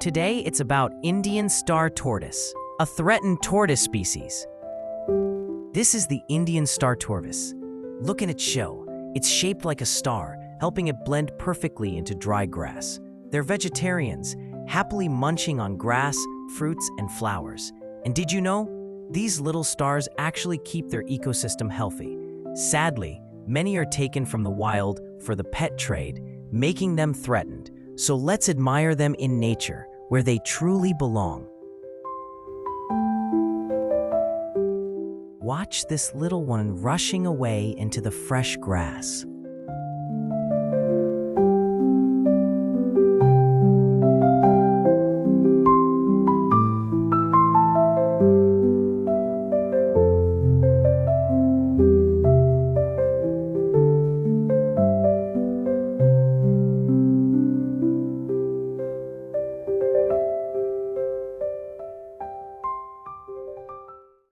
Today it's about Indian Star Tortoise, a threatened tortoise species. This is the Indian Star Tortoise. Look at its shell. It's shaped like a star, helping it blend perfectly into dry grass. They're vegetarians, happily munching on grass, fruits, and flowers. And did you know? These little stars actually keep their ecosystem healthy. Sadly, many are taken from the wild for the pet trade, making them threatened. So let's admire them in nature, where they truly belong. Watch this little one rushing away into the fresh grass.